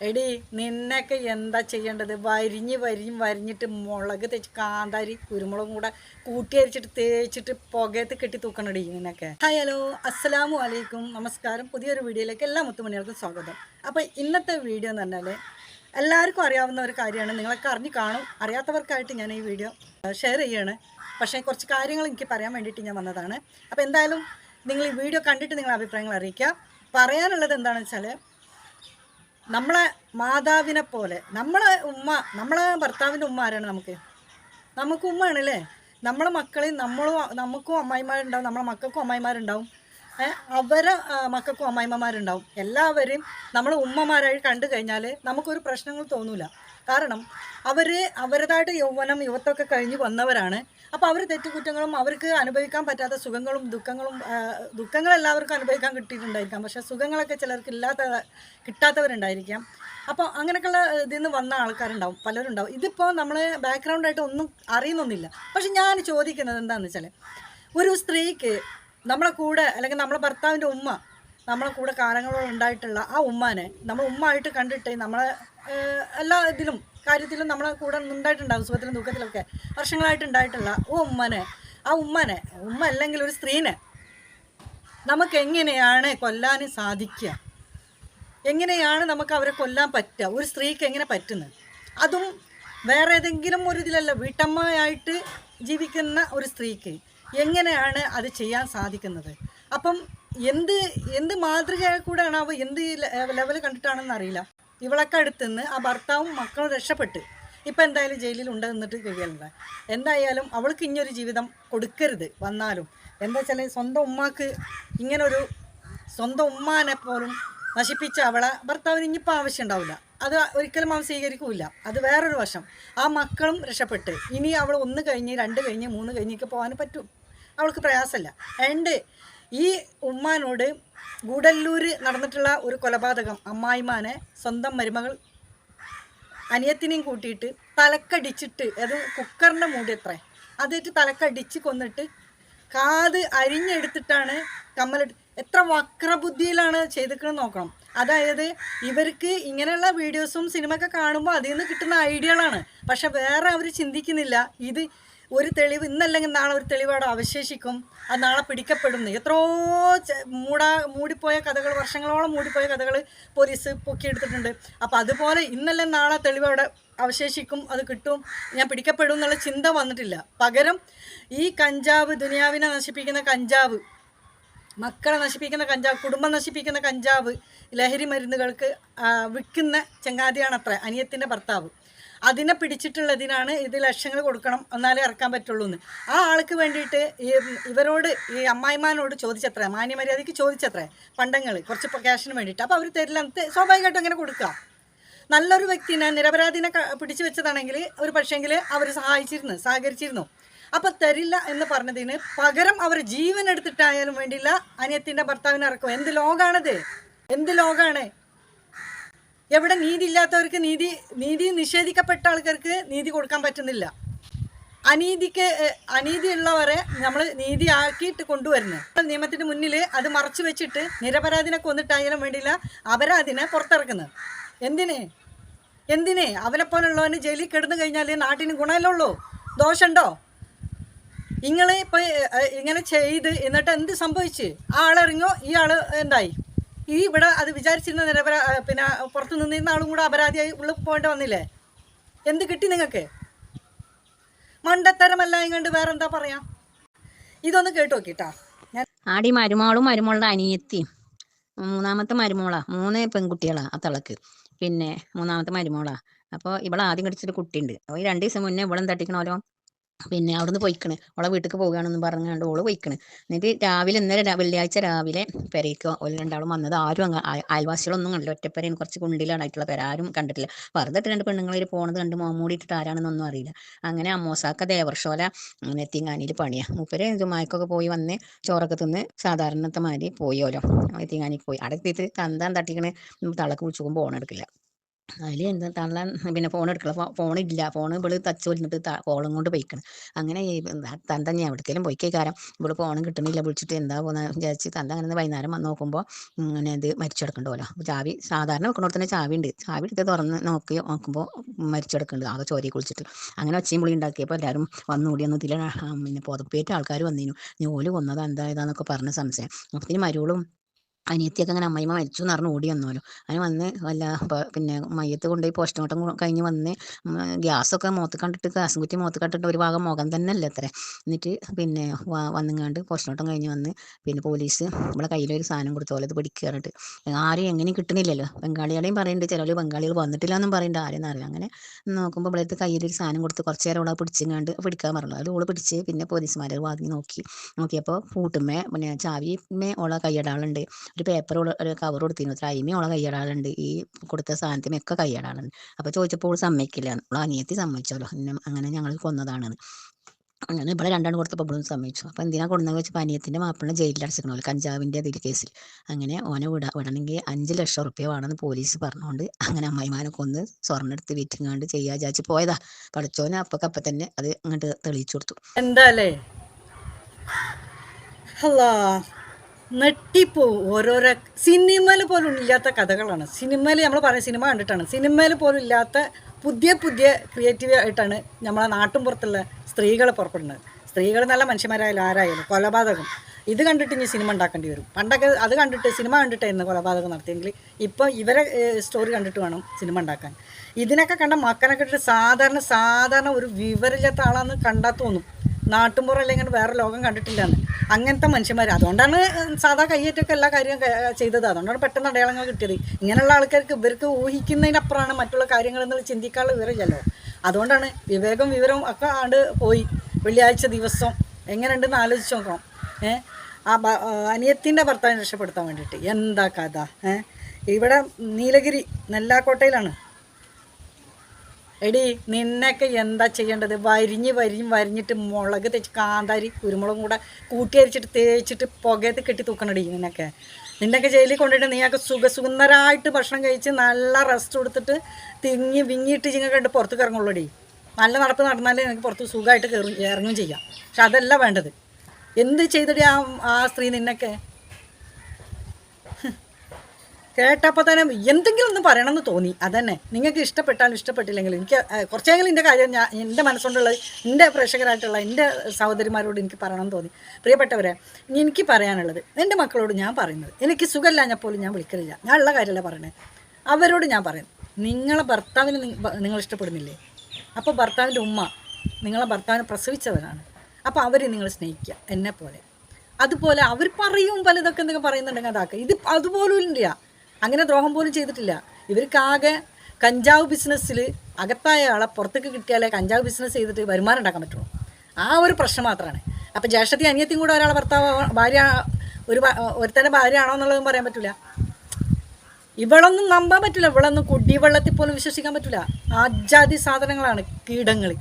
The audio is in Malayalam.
എടി നിന്നൊക്കെ എന്താ ചെയ്യേണ്ടത്? വരിഞ്ഞിട്ട് മുളക് തേച്ച് കാന്താരി കുരുമുളകും കൂടെ കൂട്ടി അരിച്ചിട്ട് തേച്ചിട്ട് പുകയത്ത് കെട്ടി തൂക്കണടി നിന്നൊക്കെ. ഹായ് ഹലോ അസ്സലാമു അലൈക്കും നമസ്കാരം. പുതിയൊരു വീഡിയോയിലേക്ക് എല്ലാ മുത്തുമണികൾക്കും സ്വാഗതം. അപ്പോൾ ഇന്നത്തെ വീഡിയോ എന്ന് പറഞ്ഞാൽ എല്ലാവർക്കും അറിയാവുന്ന ഒരു കാര്യമാണ്. നിങ്ങളൊക്കെ അറിഞ്ഞു കാണും. അറിയാത്തവർക്കായിട്ട് ഞാൻ ഈ വീഡിയോ ഷെയർ ചെയ്യാണ്. പക്ഷേ കുറച്ച് കാര്യങ്ങൾ എനിക്ക് പറയാൻ വേണ്ടിയിട്ട് ഞാൻ വന്നതാണ്. അപ്പോൾ എന്തായാലും നിങ്ങൾ ഈ വീഡിയോ കണ്ടിട്ട് നിങ്ങളുടെ അഭിപ്രായങ്ങൾ അറിയിക്കുക. പറയാനുള്ളത് എന്താണെന്ന് വെച്ചാൽ, നമ്മളെ മാതാവിനെ പോലെ നമ്മളെ ഭർത്താവിൻ്റെ ഉമ്മ ആരാണ്? നമുക്ക് ഉമ്മയാണല്ലേ. നമ്മളെ മക്കളെയും നമുക്കും അമ്മായിമാരുണ്ടാവും, നമ്മളെ മക്കൾക്കും അമ്മായിമാരുണ്ടാവും, അവരെ മക്കൾക്കും അമ്മായിമ്മമാരുണ്ടാവും. എല്ലാവരെയും നമ്മൾ ഉമ്മമാരായി കണ്ടു കഴിഞ്ഞാൽ നമുക്കൊരു പ്രശ്നങ്ങൾ തോന്നില്ല. കാരണം അവരുടേതായിട്ട് യുവത്വമൊക്കെ കഴിഞ്ഞ് വന്നവരാണ്. അപ്പോൾ അവർ തെറ്റുകുറ്റങ്ങളും അവർക്ക് അനുഭവിക്കാൻ പറ്റാത്ത സുഖങ്ങളും ദുഃഖങ്ങൾ എല്ലാവർക്കും അനുഭവിക്കാൻ കിട്ടിയിട്ടുണ്ടായിരിക്കാം. പക്ഷേ സുഖങ്ങളൊക്കെ ചിലർക്ക് കിട്ടാത്തവരുണ്ടായിരിക്കാം. അപ്പോൾ അങ്ങനെയൊക്കെയുള്ള ഇതിൽ നിന്ന് വന്ന ആൾക്കാരുണ്ടാവും, പലരുണ്ടാവും. ഇതിപ്പോൾ നമ്മൾ ബാക്ക്ഗ്രൗണ്ടായിട്ട് ഒന്നും അറിയുന്നൊന്നുമില്ല. പക്ഷെ ഞാൻ ചോദിക്കുന്നത് എന്താണെന്ന് വെച്ചാൽ, ഒരു സ്ത്രീക്ക് നമ്മളെ കൂടെ, അല്ലെങ്കിൽ നമ്മളെ ഭർത്താവിൻ്റെ ഉമ്മ നമ്മളെ കൂടെ കാലങ്ങളോളം ഉണ്ടായിട്ടുള്ള ആ ഉമ്മാനെ നമ്മൾ ഉമ്മ ആയിട്ട് കണ്ടിട്ട് നമ്മളെ എല്ലാ കാര്യത്തിലും നമ്മളെ കൂടെ ഉണ്ടായിട്ടുണ്ടാകും, സുഖത്തിലും ദുഃഖത്തിലൊക്കെ വർഷങ്ങളായിട്ട് ഉണ്ടായിട്ടുള്ള ഉമ്മ അല്ലെങ്കിൽ ഒരു സ്ത്രീനെ നമുക്ക് എങ്ങനെയാണ് കൊല്ലാൻ സാധിക്കുക? എങ്ങനെയാണ് നമുക്ക് അവരെ കൊല്ലാൻ പറ്റുക? ഒരു സ്ത്രീക്ക് എങ്ങനെ പറ്റുന്നത്? അതും വേറെ ഏതെങ്കിലും ഒരു ഇതിലല്ല, വീട്ടമ്മയായിട്ട് ജീവിക്കുന്ന ഒരു സ്ത്രീക്ക് എങ്ങനെയാണ് അത് ചെയ്യാൻ സാധിക്കുന്നത്? അപ്പം എന്ത് മാതൃകയിൽ കൂടെയാണ് അവ എന്ത് ലെവൽ കണ്ടിട്ടാണെന്ന് അറിയില്ല. ഇവളൊക്കെ അടുത്തുനിന്ന് ആ ഭർത്താവും മക്കളും രക്ഷപ്പെട്ട് ഇപ്പം എന്തായാലും ജയിലിൽ നിന്നിട്ട് കഴിയലുണ്ട്. എന്തായാലും അവൾക്ക് ഇനിയൊരു ജീവിതം കൊടുക്കരുത് വന്നാലും. എന്താ വെച്ചാൽ, സ്വന്തം ഉമ്മാനെ പോലും നശിപ്പിച്ച അവളെ ഭർത്താവിന് ഇനിയിപ്പോൾ ആവശ്യം ഉണ്ടാവില്ല. അത് ഒരിക്കലും അവൻ സ്വീകരിക്കില്ല. അത് വേറൊരു വശം. ആ മക്കളും രക്ഷപ്പെട്ട് ഇനി അവൾ 1 കഴിഞ്ഞ് 2 കഴിഞ്ഞ് 3 കഴിഞ്ഞൊക്കെ പോകാൻ പറ്റും. അവൾക്ക് പ്രയാസമില്ല. ഈ ഉമ്മാനോട് ഗൂഡല്ലൂർ നടന്നിട്ടുള്ള ഒരു കൊലപാതകം, അമ്മായിമാനെ സ്വന്തം മരുമകൾ അനിയത്തിനെയും കൂട്ടിയിട്ട് തലക്കടിച്ചിട്ട്, അത് കുക്കറിൻ്റെ മൂടി അതേറ്റ് തലക്കടിച്ച് കൊന്നിട്ട് കാത് അരിഞ്ഞെടുത്തിട്ടാണ് എത്ര വക്രബുദ്ധിയിലാണ് ചെയ്തിരിക്കണമെന്ന് നോക്കണം. അതായത് ഇവർക്ക് ഇങ്ങനെയുള്ള വീഡിയോസും സിനിമയൊക്കെ കാണുമ്പോൾ അതിൽ നിന്ന് കിട്ടുന്ന ഐഡിയകളാണ്. പക്ഷെ വേറെ അവർ ചിന്തിക്കുന്നില്ല. ഇത് ഒരു തെളിവ് ഇന്നല്ലെങ്കിൽ നാളെ ഒരു തെളിവ് അവിടെ അവശേഷിക്കും, അത് നാളെ പിടിക്കപ്പെടുന്നു. എത്രയോ മൂടിപ്പോയ കഥകൾ, വർഷങ്ങളോളം മൂടിപ്പോയ കഥകൾ പോലീസ് പൊക്കിയെടുത്തിട്ടുണ്ട്. അപ്പോൾ അതുപോലെ ഇന്നല്ലെങ്കിൽ നാളെ തെളിവ് അവിടെ അവശേഷിക്കും, അത് കിട്ടും, ഞാൻ പിടിക്കപ്പെടും എന്നുള്ള ചിന്ത വന്നിട്ടില്ല. പകരം ഈ കഞ്ചാവ്, ദുനിയാവിനെ നശിപ്പിക്കുന്ന കഞ്ചാവ്, മക്കളെ നശിപ്പിക്കുന്ന കഞ്ചാവ്, കുടുംബം നശിപ്പിക്കുന്ന കഞ്ചാവ്, ലഹരി മരുന്നുകൾക്ക് വിൽക്കുന്ന ചങ്ങാതിയാണത്ര അനിയത്തിൻ്റെ ഭർത്താവ്. അതിനെ പിടിച്ചിട്ടുള്ളതിനാണ് ഇത് ലക്ഷങ്ങൾ കൊടുക്കണം എന്നാലേ ഇറക്കാൻ പറ്റുള്ളൂ എന്ന്. ആ ആൾക്ക് വേണ്ടിയിട്ട് ഇവരോട്, ഈ അമ്മായിമാനോട് ചോദിച്ചത്രേ, മാന്യമര്യാദയ്ക്ക് ചോദിച്ചത്രേ പണ്ടങ്ങൾ കുറച്ച് ക്യാഷിന് വേണ്ടിയിട്ട്. അപ്പോൾ അവർ തരില്ല. സ്വാഭാവികമായിട്ടും അങ്ങനെ കൊടുക്കുക. നല്ലൊരു വ്യക്തിനെ, നിരപരാധിനെ പിടിച്ചു വെച്ചതാണെങ്കിൽ ഒരു പക്ഷേങ്കിൽ അവർ സഹകരിച്ചിരുന്നു. അപ്പം തരില്ല എന്ന് പറഞ്ഞതിന് പകരം അവർ ജീവൻ എടുത്തിട്ടായാലും വേണ്ടിയില്ല അനിയത്തിൻ്റെ ഭർത്താവിനെ ഇറക്കും. എന്ത് ലോകാണ്? എവിടെ നീതി ഇല്ലാത്തവർക്ക് നീതി നിഷേധിക്കപ്പെട്ട ആൾക്കാർക്ക് നീതി കൊടുക്കാൻ പറ്റുന്നില്ല. അനീതിയുള്ളവരെ നമ്മൾ നീതിയാക്കിയിട്ട് കൊണ്ടുവരുന്നത്. നിയമത്തിന് മുന്നിൽ അത് മറച്ചു വെച്ചിട്ട് നിരപരാധിനെ കൊന്നിട്ടായാലും വേണ്ടിയില്ല അപരാധിനെ പുറത്തിറക്കുന്നത്. എന്തിനെ? അവനെപ്പോലുള്ളവന് ജയിലിൽ കിടന്നു കഴിഞ്ഞാൽ നാട്ടിന് ഗുണമല്ലേ ഉള്ളൂ, ദോഷമുണ്ടോ? ഇപ്പോൾ ഇങ്ങനെ ചെയ്ത് എന്നിട്ട് എന്ത് സംഭവിച്ച്? ആ ആളിറങ്ങോ, ഈ ആൾ എന്തായി? ഇവിടെ അത് വിചാരിച്ചിരുന്ന പുറത്ത് നിന്നിരുന്ന ആളും കൂടെ അപരാധിയായി ഉള്ളിൽ പോകേണ്ടി വന്നില്ലേ? എന്ത് കിട്ടി നിങ്ങൾക്ക്? മണ്ടത്തരമല്ല ഇങ്ങണ്ട് വേറെന്താ പറയാ? ഇതൊന്ന് കേട്ടു നോക്കിട്ടാ. ആടി മരുമോളുടെ അനിയത്തിയും, 3ാമത്തെ മരുമോളാ, 3 പെൺകുട്ടികളാ ആ തളക്ക്. പിന്നെ 3ാമത്തെ മരുമോളാ. അപ്പോൾ ഇവളെ ആദ്യം കടിച്ചൊരു കുട്ടിയുണ്ട്. 2 ദിവസം മുന്നേ ഇവളും തട്ടിക്കണോലോ. പിന്നെ അവിടുന്ന് പോയിക്കണ്, ഓളെ വീട്ടിലേക്ക് പോകുകയാണെന്ന് പറഞ്ഞുകൊണ്ട് ഓള് പോയിക്കണ്. എന്നിട്ട് ഇന്നലെ വെള്ളിയാഴ്ച രാവിലെ പെരയ്ക്ക് ഓല് രണ്ടാളും വന്നത്. ആരും അയൽവാസികളൊന്നും കണ്ടില്ല. ഒറ്റപ്പെരയും കുറച്ച് കുണ്ടിലാണായിട്ടുള്ള പേര്, ആരും കണ്ടിട്ടില്ല. വെറുതെ 2 പെണ്ണുങ്ങൾ പോണത് കണ്ട് മൂടിയിട്ടിട്ട് ആരാണെന്നൊന്നും അറിയില്ല. അങ്ങനെ അമ്മോസാക്ക ദേവർഷോല നെത്തിങ്ങാനിയിൽ പണിയാ. മൂപ്പര് ജുമാക്കൊക്കെ പോയി വന്ന് ചോറൊക്കെ തിന്ന് സാധാരണത്തെ മാതിരി പോയോലോ നെത്തിങ്ങാനിക്ക് പോയി. അവിടെ എത്തിയിട്ട് തന്താൻ തട്ടിക്കണ് തളക്ക് വിളിച്ചു പോകണം എടുക്കില്ല. അതിൽ എന്താ തള്ള പിന്നെ ഫോൺ എടുക്കണം, ഫോണില്ല, ഫോൺ ഇവള് തച്ച് വന്നിട്ട് കോളും കൊണ്ട് പോയിക്കണം. അങ്ങനെ തന്ത ഞാൻ എവിടേക്കെങ്കിലും പോയിക്കേ കാരണം ഇവള് ഫോണും കിട്ടണില്ല, വിളിച്ചിട്ട് എന്താ പോകുന്ന വിചാരിച്ച് തന്ത അങ്ങനെ വൈകുന്നേരം വന്ന് നോക്കുമ്പോൾ ഇങ്ങനെ ഇത് മരിച്ചെടുക്കണ്ടല്ലോ. അപ്പോൾ ചാവി സാധാരണ വെക്കണോടത്ത് തന്നെ ചാവി ഉണ്ട്, ചാവി എടുത്ത് തുറന്ന് നോക്കുമ്പോൾ മരിച്ചെടുക്കുന്നുണ്ട്, ആകെ ചോരയെ കുളിച്ചിട്ട്. അങ്ങനെ ഒച്ചയും പുളി ഉണ്ടാക്കിയപ്പോൾ എല്ലാവരും വന്നുകൂടി ഒന്ന് ഇതിൽ പിന്നെ പുതപ്പേറ്റ ആൾക്കാർ വന്നിരുന്നു. ജോലി കൊന്നതാ എന്താ ഇതാന്നൊക്കെ പറഞ്ഞ സംശയം. അപ്പോൾ മരുകളും അനിയത്തിയൊക്കെ അങ്ങനെ അമ്മയമ്മ മരിച്ചു എന്ന് പറഞ്ഞ് ഓടി വന്നോലോ. അതിന് വന്ന് പിന്നെ മയ്യത്ത് കൊണ്ടുപോയി പോസ്റ്റ്മോർട്ടം കഴിഞ്ഞ് വന്ന് ഗ്യാസൊക്കെ മുഖത്ത് കണ്ടിട്ട്, ഗ്യാസും കുറ്റി മുഖത്ത് കണ്ടിട്ട് ഒരു ഭാഗം മുഖം തന്നെ അല്ലേ അത്ര. എന്നിട്ട് പിന്നെ വന്നുങ്ങാണ്ട് പോസ്റ്റ്മോർട്ടം കഴിഞ്ഞ് വന്ന് പിന്നെ പോലീസ് നമ്മളെ കയ്യിലൊരു സാധനം കൊടുത്ത പോലെ ഇത് പിടിക്കുക പറഞ്ഞിട്ട്. ആരെയും എങ്ങനെയും കിട്ടണില്ലല്ലോ, ബംഗാളികളെയും പറയുന്നുണ്ട്, ചിലർ ബംഗാളികൾ വന്നിട്ടില്ല എന്നും പറയുന്നുണ്ട്, ആരെയും അറിയില്ല. അങ്ങനെ നോക്കുമ്പോൾ ഇവിടുത്തെ കയ്യിലൊരു സാധനം കൊടുത്ത് കുറച്ച് നേരം ഓളെ പിടിച്ചിങ്ങാണ്ട് പിടിക്കാൻ പറഞ്ഞു. അത് ഓള് പിടിച്ച് പിന്നെ പോലീസുമാരെ വാങ്ങി നോക്കിയപ്പോൾ പൂട്ടുമ്മേ പിന്നെ ചാവിമേ ഓളെ കൈയിടാളുണ്ട്, ഒരു പേപ്പർ ഒരു കവർ കൊടുത്തിരുന്നു, അയിമേ ഓളെ കൈയിടാളുണ്ട്, ഈ കൊടുത്ത സാധനത്തിനൊക്കെ കൈയിടാളുണ്ട്. അപ്പോൾ ചോദിച്ചപ്പോൾ ഓൾ സമ്മതിക്കില്ല, ഓളെ അനിയത്തി സമ്മതിച്ചല്ലോ, അങ്ങനെ ഞങ്ങൾ കൊന്നതാണെന്ന്. അങ്ങനെ ഇവിടെ രണ്ടാണ് കൊടുത്തപ്പോൾ ഇവിടുന്ന് സമ്മതിച്ചു. അപ്പോൾ എന്തിനാ കൊടുന്നത് വെച്ചപ്പോൾ അനിയത്തിൻ്റെ മാപ്പിള ജയിലിൽ അടച്ചിരിക്കണമല്ലോ, കഞ്ചാവിൻ്റെ അതിൽ കേസിൽ. അങ്ങനെ ഓനെ വിടണമെങ്കിൽ 5 ലക്ഷം റുപ്യ വേണമെന്ന് പോലീസ് പറഞ്ഞുകൊണ്ട് അങ്ങനെ അമ്മായിമാനെ കൊന്ന് സ്വർണ്ണം എടുത്ത് വിറ്റിങ്ങാണ്ട് ചെയ്യാ ചാച്ചി പോയതാ. പഠിച്ചോനെ അപ്പം തന്നെ അത് അങ്ങോട്ട് തെളിയിച്ചു കൊടുത്തു. എന്താ അല്ലേ അല്ലാ, നെട്ടിപ്പോവും. ഓരോരോ സിനിമയിൽ പോലും ഇല്ലാത്ത കഥകളാണ്. സിനിമയിൽ നമ്മൾ പറയും, സിനിമ കണ്ടിട്ടാണ്, സിനിമയിൽ പോലും ഇല്ലാത്ത പുതിയ ക്രിയേറ്റീവ് ആയിട്ടാണ് നമ്മളെ നാട്ടും പുറത്തുള്ള സ്ത്രീകൾ പുറപ്പെടുന്നത്. സ്ത്രീകൾ നല്ല മനുഷ്യന്മാരായാലും ആരായാലും കൊലപാതകം ഇത് കണ്ടിട്ട് ഇനി സിനിമ ഉണ്ടാക്കേണ്ടി വരും. പണ്ടൊക്കെ അത് കണ്ടിട്ട് സിനിമ കണ്ടിട്ടായിരുന്നു കൊലപാതകം നടത്തിയെങ്കിൽ ഇപ്പോൾ ഇവരെ സ്റ്റോറി കണ്ടിട്ട് വേണം സിനിമ ഉണ്ടാക്കാൻ. ഇതിനൊക്കെ കണ്ട മക്കനൊക്കെ ഇട്ടിട്ട് സാധാരണ ഒരു വിവരമില്ലാത്ത ആളാന്ന് കണ്ടാൽ തോന്നും. നാട്ടുമ്പുറം അല്ലെങ്കിൽ വേറെ ലോകം കണ്ടിട്ടില്ലാന്ന്. അങ്ങനത്തെ മനുഷ്യന്മാർ. അതുകൊണ്ടാണ് സാധാ കയ്യേറ്റൊക്കെ എല്ലാ കാര്യവും ചെയ്തത്. അതുകൊണ്ടാണ് പെട്ടെന്ന് അടയാളങ്ങൾ കിട്ടിയത്. ഇങ്ങനെയുള്ള ആൾക്കാർക്ക് ഇവർക്ക് ഊഹിക്കുന്നതിനപ്പുറമാണ് മറ്റുള്ള കാര്യങ്ങളെന്ന് ചിന്തിക്കാനുള്ള വിവരമില്ലല്ലോ. അതുകൊണ്ടാണ് വിവരവും ഒക്കെ ആണ്ട് പോയി. വെള്ളിയാഴ്ച ദിവസം എങ്ങനെയുണ്ടെന്ന് ആലോചിച്ച് നോക്കണം. ആ അനിയത്തിൻ്റെ ഭർത്താവിനെ രക്ഷപ്പെടുത്താൻ വേണ്ടിയിട്ട് എന്താ കഥ. ഇവിടെ നീലഗിരി നെല്ലാക്കോട്ടയിലാണ്. എടി നിന്നൊക്കെ എന്താ ചെയ്യേണ്ടത്? വരിഞ്ഞിട്ട് മുളക് തേച്ച് കാന്താരി കുരുമുളകും കൂടെ കൂട്ടി അരിച്ചിട്ട് തേച്ചിട്ട് പുകയത്ത് കെട്ടി തൂക്കണടി. നിന്നൊക്കെ ജയിലിൽ കൊണ്ടിട്ട് നീയൊക്കെ സുന്ദരമായിട്ട് ഭക്ഷണം കഴിച്ച് നല്ല റെസ്റ്റ് കൊടുത്തിട്ട് വിങ്ങിയിട്ട് ചിങ്ങൊക്കെ പുറത്തേക്ക് ഇറങ്ങുള്ളൂടി. നല്ല നടപ്പ് നടന്നാലേ എനിക്ക് പുറത്ത് സുഖമായിട്ട് ഇറങ്ങുകയും ചെയ്യാം. പക്ഷെ അതല്ല വേണ്ടത്. എന്ത് ചെയ്തിട്ട് ആ സ്ത്രീ നിന്നൊക്കെ കേട്ടപ്പോൾ തന്നെ എന്തെങ്കിലും ഒന്ന് പറയണമെന്ന് തോന്നി. അതന്നെ. നിങ്ങൾക്ക് ഇഷ്ടപ്പെട്ടാലും ഇഷ്ടപ്പെട്ടില്ലെങ്കിലും എനിക്ക് കുറച്ചെങ്കിലും എൻ്റെ കാര്യം എൻ്റെ മനസ്സുകൊണ്ടുള്ളത് എൻ്റെ പ്രേക്ഷകരായിട്ടുള്ള എൻ്റെ സഹോദരിമാരോട് എനിക്ക് പറയണമെന്ന് തോന്നി. പ്രിയപ്പെട്ടവരെ, എനിക്ക് പറയാനുള്ളത് എൻ്റെ മക്കളോട് ഞാൻ പറയുന്നത്, എനിക്ക് സുഖമില്ലാഞ്ഞാൽ പോലും ഞാൻ വിളിക്കലില്ല. ഞാൻ ഉള്ള കാര്യമല്ല പറയണേ. അവരോട് ഞാൻ പറയും, നിങ്ങളെ ഭർത്താവിന് നിങ്ങൾ ഇഷ്ടപ്പെടുന്നില്ലേ? അപ്പോൾ ഭർത്താവിൻ്റെ ഉമ്മ നിങ്ങളെ ഭർത്താവിനെ പ്രസവിച്ചവരാണ്. അപ്പോൾ അവർ നിങ്ങൾ സ്നേഹിക്കുക എന്നെപ്പോലെ. അതുപോലെ അവർ പറയും പലതൊക്കെ എന്തൊക്കെ പറയുന്നുണ്ടെങ്കിൽ അതാക്കുക. ഇത് അതുപോലും ഇല്ല. അങ്ങനെ ദ്രോഹം പോലും ചെയ്തിട്ടില്ല. ഇവർക്കാകെ കഞ്ചാവ് ബിസിനസ്സിൽ അകത്തായ ആളെ പുറത്തേക്ക് കിട്ടിയാലേ കഞ്ചാവ് ബിസിനസ് ചെയ്തിട്ട് വരുമാനം ഉണ്ടാക്കാൻ പറ്റുള്ളൂ. ആ ഒരു പ്രശ്നം മാത്രമാണ്. അപ്പോൾ ജ്യേഷ്ഠത്തി അനിയത്തിയും കൂടെ ഒരാളെ ഭാര്യ ഒരുത്തൻ്റെ ഭാര്യ ആണോ എന്നുള്ളതും പറയാൻ പറ്റില്ല. ഇവളൊന്നും നമ്പാൻ പറ്റില്ല. ഇവളൊന്നും കുടിവെള്ളത്തിൽ പോലും വിശ്വസിക്കാൻ പറ്റില്ല. ആജാതി സാധനങ്ങളാണ് കീടങ്ങൾ.